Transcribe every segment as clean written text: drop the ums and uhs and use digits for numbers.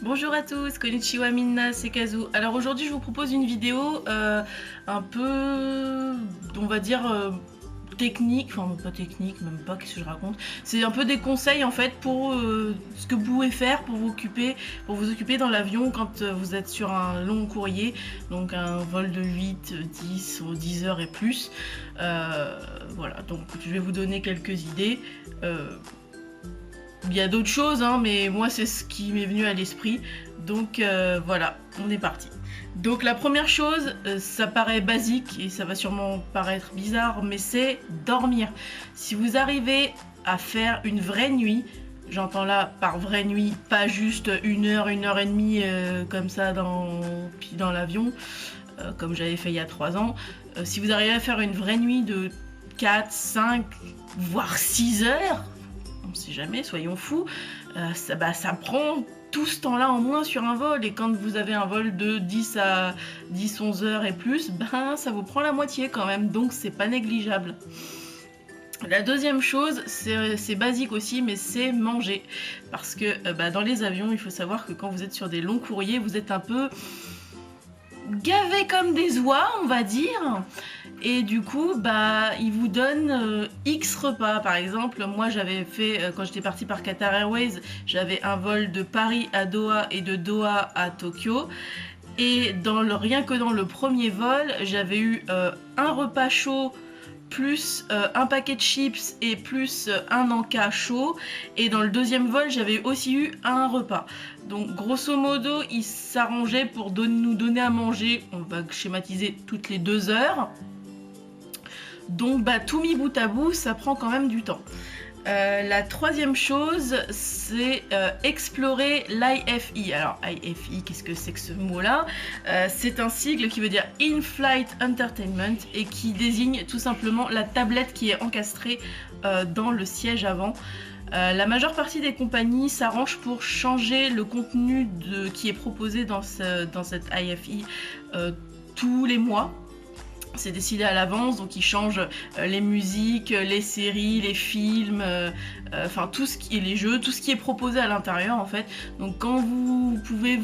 Bonjour à tous, konnichiwa minna, c'est Kazu. Alors aujourd'hui je vous propose une vidéo un peu, on va dire, technique, enfin pas technique, même pas, qu'est-ce que je raconte. C'est un peu des conseils en fait pour ce que vous pouvez faire pour vous occuper dans l'avion quand vous êtes sur un long courrier, donc un vol de 8, 10 ou 10 heures et plus. Voilà, donc je vais vous donner quelques idées. Il y a d'autres choses, hein, mais moi c'est ce qui m'est venu à l'esprit. Donc voilà, on est parti. Donc la première chose, ça paraît basique et ça va sûrement paraître bizarre, mais c'est dormir. Si vous arrivez à faire une vraie nuit, j'entends là par vraie nuit, pas juste une heure et demie comme ça dans l'avion, comme j'avais fait il y a 3 ans. Si vous arrivez à faire une vraie nuit de 4, 5, voire 6 heures, on sait jamais, soyons fous, ça prend tout ce temps-là en moins sur un vol. Et quand vous avez un vol de 11 heures et plus, ça vous prend la moitié quand même, donc c'est pas négligeable. La deuxième chose, c'est basique aussi, mais c'est manger. Parce que dans les avions, il faut savoir que quand vous êtes sur des longs courriers, vous êtes un peu gavé comme des oies, on va dire. Et du coup, ils vous donnent X repas. Par exemple, moi j'avais fait, quand j'étais partie par Qatar Airways, j'avais un vol de Paris à Doha et de Doha à Tokyo. Et rien que dans le premier vol, j'avais eu un repas chaud, plus un paquet de chips et plus un encas chaud. Et dans le deuxième vol, j'avais aussi eu un repas. Donc grosso modo, ils s'arrangeaient pour nous donner à manger, on va schématiser, toutes les 2 heures. Donc tout mis bout à bout, ça prend quand même du temps. La troisième chose, c'est explorer l'IFE. Alors IFE, qu'est-ce que c'est que ce mot-là? C'est un sigle qui veut dire In-Flight Entertainment et qui désigne tout simplement la tablette qui est encastrée dans le siège avant. La majeure partie des compagnies s'arrangent pour changer le contenu qui est proposé dans cette IFE tous les mois. C'est décidé à l'avance, donc ils changent les musiques, les séries, les films, enfin tout ce qui est les jeux, tout ce qui est proposé à l'intérieur en fait. Donc quand vous pouvez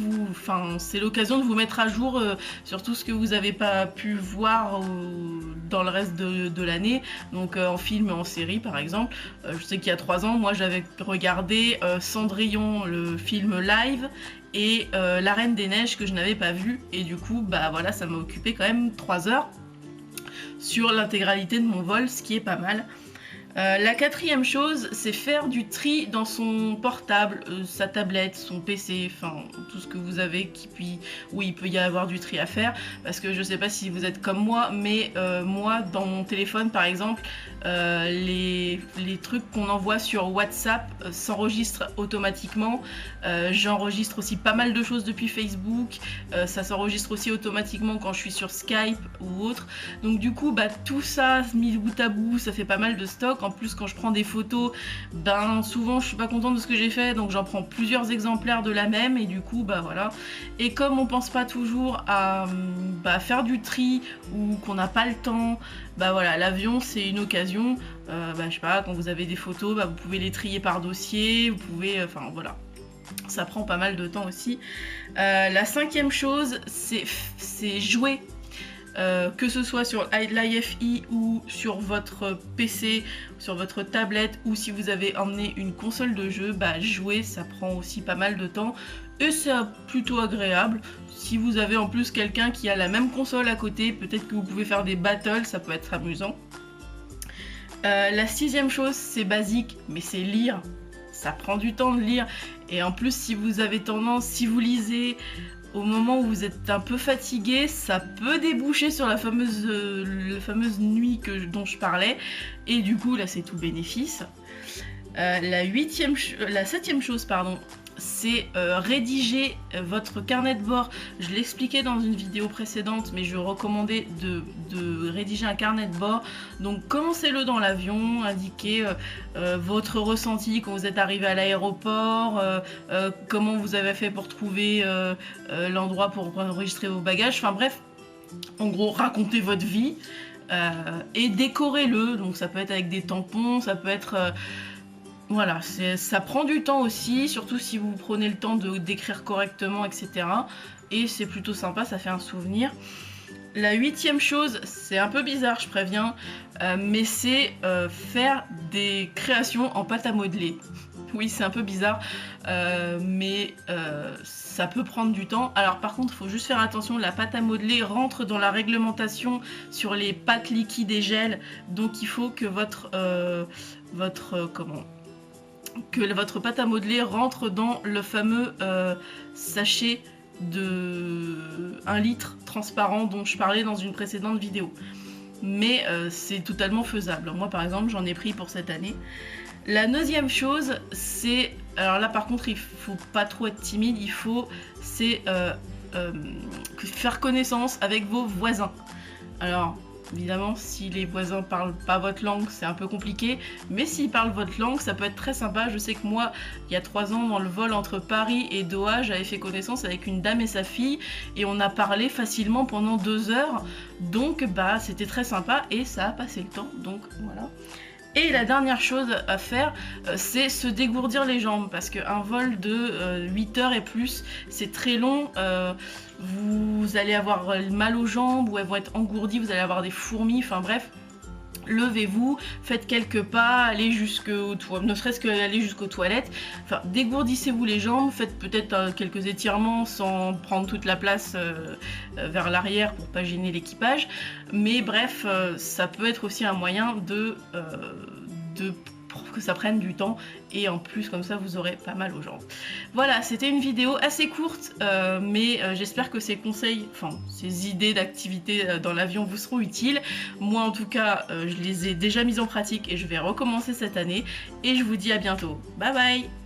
c'est l'occasion de vous mettre à jour sur tout ce que vous n'avez pas pu voir dans le reste de l'année, donc en film et en série par exemple. Je sais qu'il y a 3 ans, moi j'avais regardé Cendrillon, le film live, et La Reine des Neiges que je n'avais pas vu, et du coup voilà, ça m'a occupé quand même 3 heures sur l'intégralité de mon vol, ce qui est pas mal. La quatrième chose, c'est faire du tri dans son portable, sa tablette, son PC, enfin tout ce que vous avez où il peut y avoir du tri à faire. Parce que je sais pas si vous êtes comme moi, mais moi dans mon téléphone par exemple, les trucs qu'on envoie sur WhatsApp s'enregistrent automatiquement. J'enregistre aussi pas mal de choses depuis Facebook, ça s'enregistre aussi automatiquement quand je suis sur Skype ou autre. Donc du coup tout ça mis bout à bout, ça fait pas mal de stock. En plus quand je prends des photos, souvent je suis pas contente de ce que j'ai fait, donc j'en prends plusieurs exemplaires de la même, et du coup voilà. Et comme on pense pas toujours à faire du tri, ou qu'on n'a pas le temps, voilà, l'avion c'est une occasion. Je sais pas, quand vous avez des photos, vous pouvez les trier par dossier, vous pouvez, voilà. Ça prend pas mal de temps aussi. La cinquième chose, c'est jouer. Que ce soit sur l'IFE ou sur votre PC, sur votre tablette, ou si vous avez emmené une console de jeu, jouer ça prend aussi pas mal de temps et c'est plutôt agréable. Si vous avez en plus quelqu'un qui a la même console à côté, peut-être que vous pouvez faire des battles, ça peut être amusant. La sixième chose, c'est basique, mais c'est lire. Ça prend du temps de lire, et en plus si vous lisez au moment où vous êtes un peu fatigué, ça peut déboucher sur la fameuse nuit dont je parlais, et du coup là c'est tout bénéfice. La septième chose, c'est rédiger votre carnet de bord. Je l'expliquais dans une vidéo précédente, mais je recommandais de rédiger un carnet de bord. Donc commencez-le dans l'avion, indiquez votre ressenti quand vous êtes arrivé à l'aéroport, comment vous avez fait pour trouver l'endroit pour enregistrer vos bagages, enfin bref, en gros racontez votre vie. Et décorez-le, donc ça peut être avec des tampons, ça peut être Voilà, ça prend du temps aussi, surtout si vous prenez le temps de d'écrire correctement, etc. Et c'est plutôt sympa, ça fait un souvenir. La 8e chose, c'est un peu bizarre, je préviens, mais c'est faire des créations en pâte à modeler. Oui, c'est un peu bizarre, mais ça peut prendre du temps. Alors par contre, il faut juste faire attention, la pâte à modeler rentre dans la réglementation sur les pâtes liquides et gel, donc il faut que votre pâte à modeler rentre dans le fameux sachet de 1 litre transparent dont je parlais dans une précédente vidéo. Mais c'est totalement faisable. Moi par exemple, j'en ai pris pour cette année. La 9e chose, c'est... Alors là par contre, il faut pas trop être timide, c'est faire connaissance avec vos voisins. Alors, évidemment, si les voisins parlent pas votre langue, c'est un peu compliqué, mais s'ils parlent votre langue, ça peut être très sympa. Je sais que moi, il y a 3 ans, dans le vol entre Paris et Doha, j'avais fait connaissance avec une dame et sa fille, et on a parlé facilement pendant 2 heures, donc bah c'était très sympa, et ça a passé le temps, donc voilà. Et la dernière chose à faire, c'est se dégourdir les jambes, parce qu'un vol de 8 heures et plus, c'est très long. Vous allez avoir mal aux jambes, ou elles vont être engourdies, vous allez avoir des fourmis, enfin bref. Levez-vous, faites quelques pas, allez ne serait-ce qu'aller jusqu'aux toilettes. Enfin, dégourdissez-vous les jambes, faites peut-être quelques étirements sans prendre toute la place vers l'arrière pour pas gêner l'équipage. Mais bref, ça peut être aussi un moyen pour que ça prenne du temps, et en plus comme ça vous aurez pas mal aux jambes. Voilà, c'était une vidéo assez courte, mais j'espère que ces conseils, enfin ces idées d'activités dans l'avion vous seront utiles. Moi en tout cas, je les ai déjà mises en pratique et je vais recommencer cette année, et je vous dis à bientôt. Bye bye.